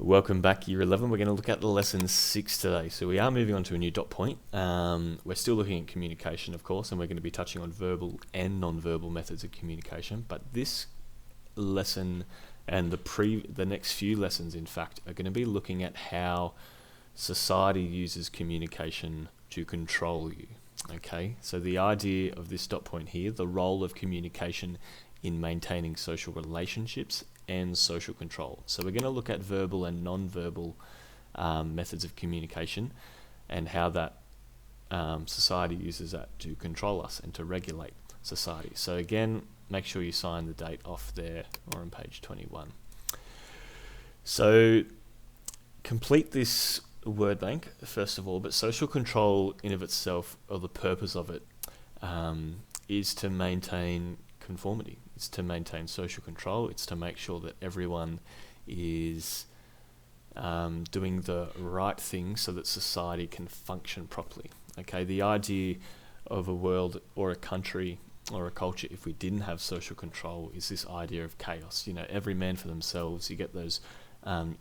Welcome back, Year 11. We're going to look at lesson 6 today. So we are moving on to a new dot point. We're still looking at communication, of course, and we're going to be touching on verbal and non-verbal methods of communication. But this lesson and the next few lessons, in fact, are going to be looking at how society uses communication to control you. Okay, so the idea of this dot point here, the role of communication in maintaining social relationships and social control. So we're going to look at verbal and non-verbal methods of communication and how that society uses that to control us and to regulate society. So again, make sure you sign the date off there or on page 21. So complete this word bank first of all, but social control in of itself, or the purpose of it, is to maintain conformity. It's to maintain social control. It's to make sure that everyone is doing the right thing so that society can function properly. Okay, the idea of a world or a country or a culture, if we didn't have social control, is this idea of chaos. You know, every man for themselves. You get those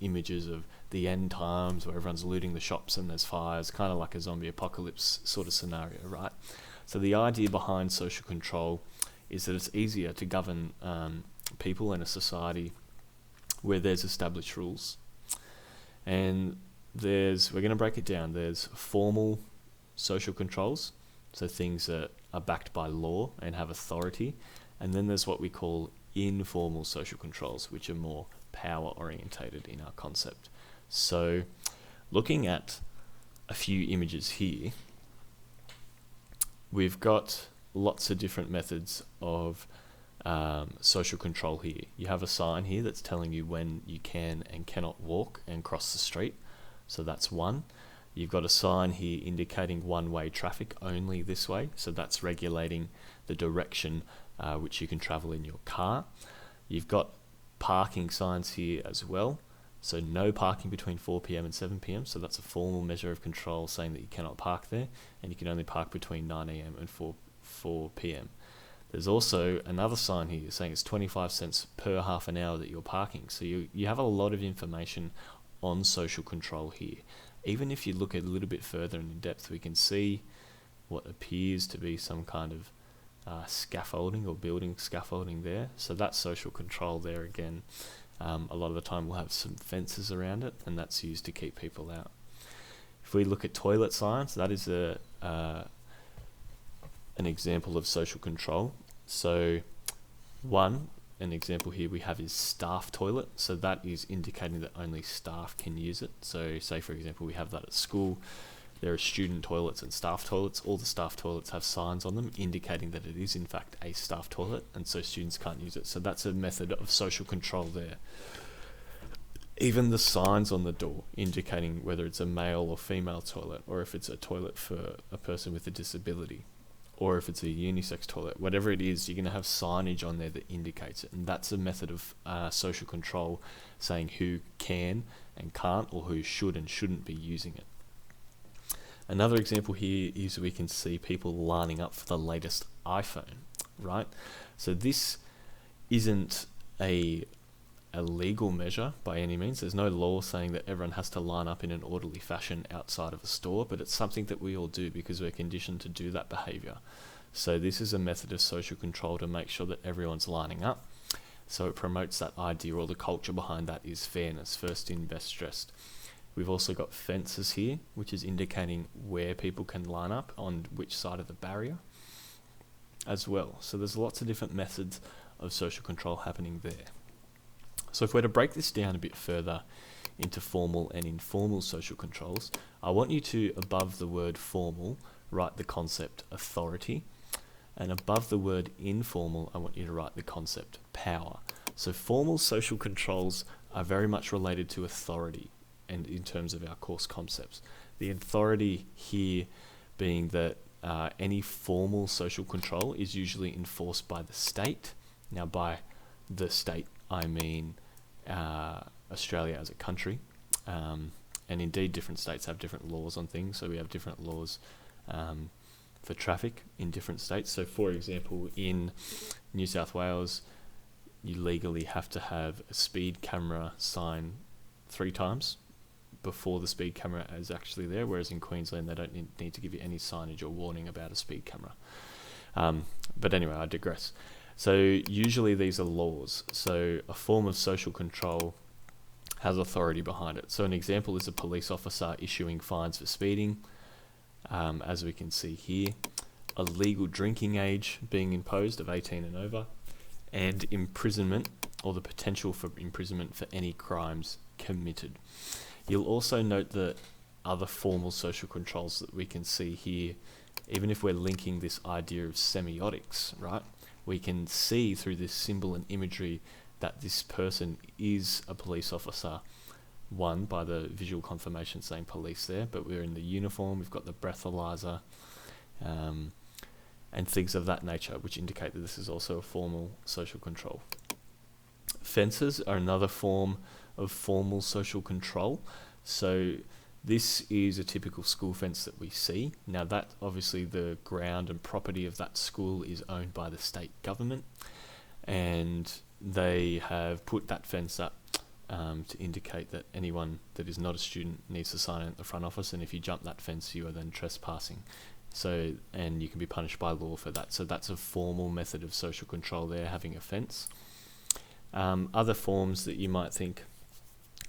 images of the end times where everyone's looting the shops and there's fires, kind of like a zombie apocalypse sort of scenario, right? So the idea behind social control is that it's easier to govern people in a society where there's established rules. And we're going to break it down. There's formal social controls, so things that are backed by law and have authority. And then there's what we call informal social controls, which are more power orientated in our concept. So looking at a few images here, we've got lots of different methods of social control here. You have a sign here that's telling you when you can and cannot walk and cross the street. So that's one. You've got a sign here indicating one-way traffic only this way. So that's regulating the direction which you can travel in your car. You've got parking signs here as well. So no parking between 4 p.m. and 7 p.m. So that's a formal measure of control saying that you cannot park there, and you can only park between 9 a.m. and 4 p.m. There's also another sign here saying it's 25 cents per half an hour that you're parking. So you have a lot of information on social control here. Even if you look a little bit further in depth, we can see what appears to be some kind of scaffolding or building scaffolding there. So that's social control there again. A lot of the time we'll have some fences around it, and that's used to keep people out. If we look at toilet signs, that is an example of social control. So an example here we have is staff toilet. So that is indicating that only staff can use it. So say for example we have that at school. There are student toilets and staff toilets. All the staff toilets have signs on them indicating that it is in fact a staff toilet, and so students can't use it. So that's a method of social control there. Even the signs on the door indicating whether it's a male or female toilet, or if it's a toilet for a person with a disability, or if it's a unisex toilet, whatever it is, you're going to have signage on there that indicates it. And that's a method of social control, saying who can and can't, or who should and shouldn't be using it. Another example here is we can see people lining up for the latest iPhone, right? So this isn't a legal measure by any means. There's no law saying that everyone has to line up in an orderly fashion outside of a store, but it's something that we all do because we're conditioned to do that behavior. So this is a method of social control to make sure that everyone's lining up. So it promotes that idea, or the culture behind that is fairness, first in, best dressed. We've also got fences here, which is indicating where people can line up on which side of the barrier as well. So there's lots of different methods of social control happening there. So if we're to break this down a bit further into formal and informal social controls, I want you to, above the word formal, write the concept authority, and above the word informal, I want you to write the concept power. So formal social controls are very much related to authority, and in terms of our course concepts. The authority here being that any formal social control is usually enforced by the state. Now by the state I mean Australia as a country, and indeed different states have different laws on things. So we have different laws for traffic in different states. So for example, in New South Wales, you legally have to have a speed camera sign 3 times before the speed camera is actually there, whereas in Queensland they don't need to give you any signage or warning about a speed camera. But anyway, I digress. So usually these are laws. So a form of social control has authority behind it. So an example is a police officer issuing fines for speeding, as we can see here, a legal drinking age being imposed of 18 and over, and imprisonment, or the potential for imprisonment for any crimes committed. You'll also note that other formal social controls that we can see here, even if we're linking this idea of semiotics, right? We can see through this symbol and imagery that this person is a police officer. One, by the visual confirmation saying police there, but we're in the uniform, we've got the breathalyzer, and things of that nature, which indicate that this is also a formal social control. Fences are another form of formal social control. So this is a typical school fence that we see. Now that obviously the ground and property of that school is owned by the state government, and they have put that fence up to indicate that anyone that is not a student needs to sign in at the front office, and if you jump that fence you are then trespassing. So, and you can be punished by law for that. So that's a formal method of social control there, having a fence. Other forms that you might think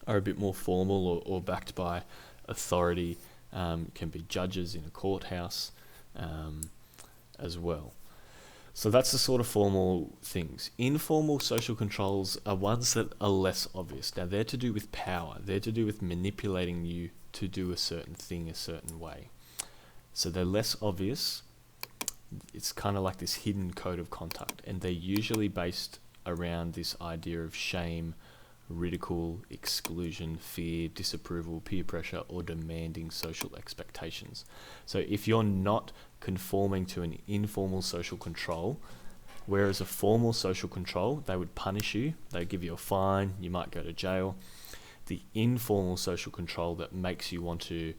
are a bit more formal or backed by authority can be judges in a courthouse as well. So that's the sort of formal things. Informal social controls are ones that are less obvious. Now they're to do with power. They're to do with manipulating you to do a certain thing a certain way. So they're less obvious. It's kind of like this hidden code of conduct, and they're usually based around this idea of shame, ridicule, exclusion, fear, disapproval, peer pressure, or demanding social expectations. So if you're not conforming to an informal social control, whereas a formal social control, they would punish you, they'd give you a fine, you might go to jail. The informal social control that makes you want to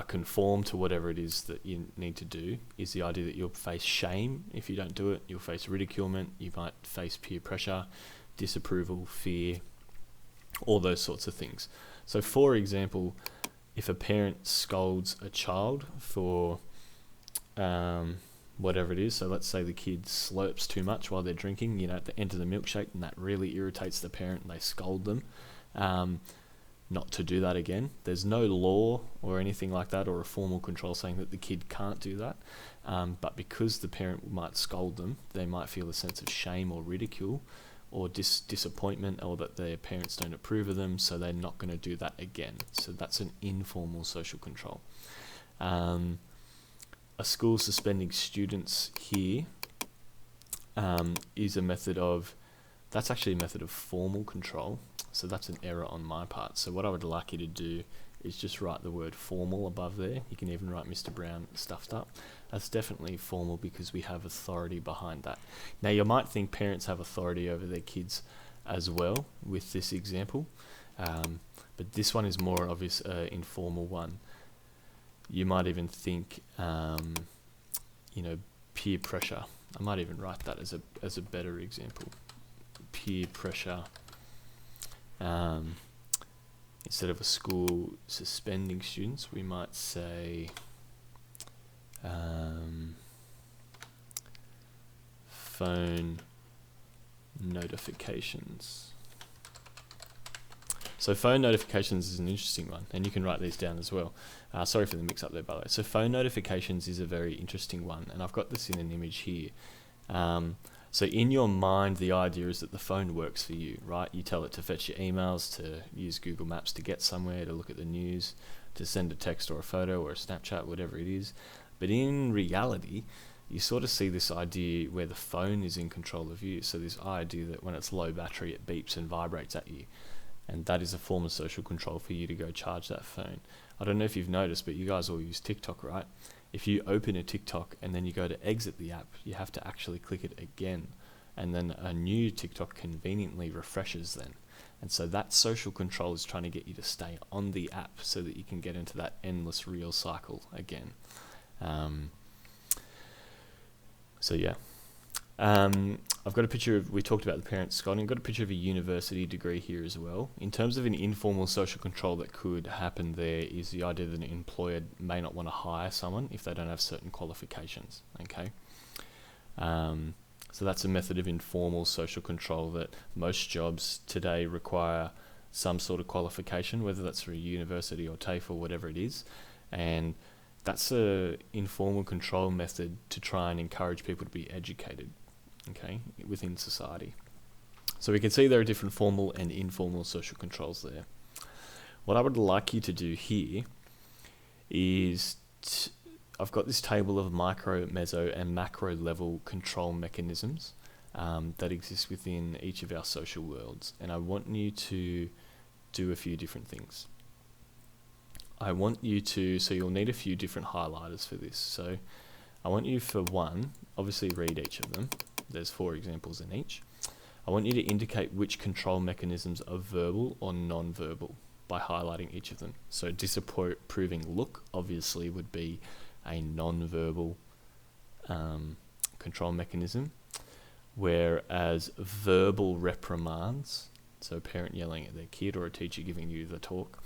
conform to whatever it is that you need to do is the idea that you'll face shame if you don't do it, you'll face ridiculement, you might face peer pressure, disapproval, fear, all those sorts of things. So for example, if a parent scolds a child for whatever it is, so let's say the kid slurps too much while they're drinking, at the end of the milkshake, and that really irritates the parent and they scold them not to do that again. There's no law or anything like that or a formal control saying that the kid can't do that, but because the parent might scold them, they might feel a sense of shame or ridicule or disappointment, or that their parents don't approve of them, so they're not going to do that again. So that's an informal social control. A school suspending students here is a method of, that's actually a method of formal control. So that's an error on my part. So what I would like you to do is just write the word formal above there. You can even write Mr. Brown stuffed up. That's definitely formal because we have authority behind that. Now you might think parents have authority over their kids as well with this example, but this one is more obvious, informal one. You might even think, peer pressure. I might even write that as a better example. Peer pressure. Instead of a school suspending students, we might say phone notifications. So phone notifications is an interesting one, and you can write these down as well. Sorry for the mix up there, by the way. So phone notifications is a very interesting one, and I've got this in an image here. So in your mind, the idea is that the phone works for you, right? You tell it to fetch your emails, to use Google Maps to get somewhere, to look at the news, to send a text or a photo or a Snapchat, whatever it is. But in reality, you sort of see this idea where the phone is in control of you. So this idea that when it's low battery, it beeps and vibrates at you. And that is a form of social control for you to go charge that phone. I don't know if you've noticed, but you guys all use TikTok, right? If you open a TikTok and then you go to exit the app, you have to actually click it again. And then a new TikTok conveniently refreshes then. And so that social control is trying to get you to stay on the app so that you can get into that endless reel cycle again. So yeah. I've got a picture of, we talked about the parent Scott, and I've got a picture of a university degree here as well. In terms of an informal social control that could happen there is the idea that an employer may not want to hire someone if they don't have certain qualifications, okay? So that's a method of informal social control that most jobs today require some sort of qualification, whether that's through a university or TAFE or whatever it is. And that's a informal control method to try and encourage people to be educated, okay, within society. So we can see there are different formal and informal social controls there. What I would like you to do here is I've got this table of micro, meso, and macro level control mechanisms that exist within each of our social worlds, and I want you to do a few different things. I want you to, so you'll need a few different highlighters for this. So I want you, for one, obviously read each of them. There's 4 examples in each. I want you to indicate which control mechanisms are verbal or non-verbal by highlighting each of them. So disapproving look obviously would be a non-verbal control mechanism, whereas verbal reprimands, so a parent yelling at their kid or a teacher giving you the talk,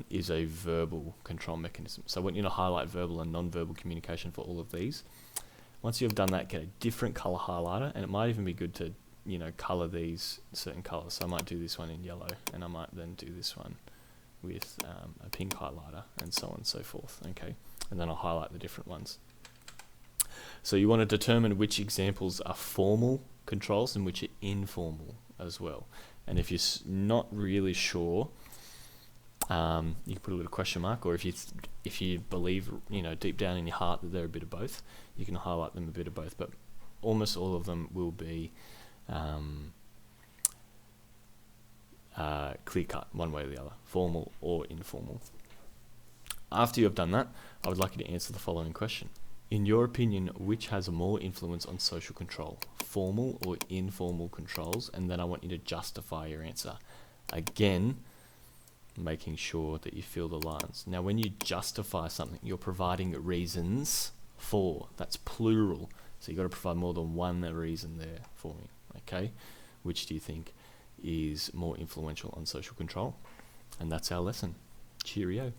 is a verbal control mechanism. So I want you to highlight verbal and non-verbal communication for all of these. Once you've done that, get a different color highlighter, and it might even be good to, color these certain colors. So I might do this one in yellow, and I might then do this one with a pink highlighter, and so on and so forth, okay? And then I'll highlight the different ones. So you want to determine which examples are formal controls and which are informal as well. And if you're not really sure, you can put a little question mark, or if you believe, deep down in your heart that they're a bit of both, you can highlight them a bit of both. But almost all of them will be clear cut, one way or the other, formal or informal. After you have done that, I would like you to answer the following question. In your opinion, which has more influence on social control, formal or informal controls? And then I want you to justify your answer. Again, making sure that you fill the lines. Now, when you justify something, you're providing reasons for. That's plural. So you've got to provide more than one reason there for me, okay? Which do you think is more influential on social control? And that's our lesson. Cheerio.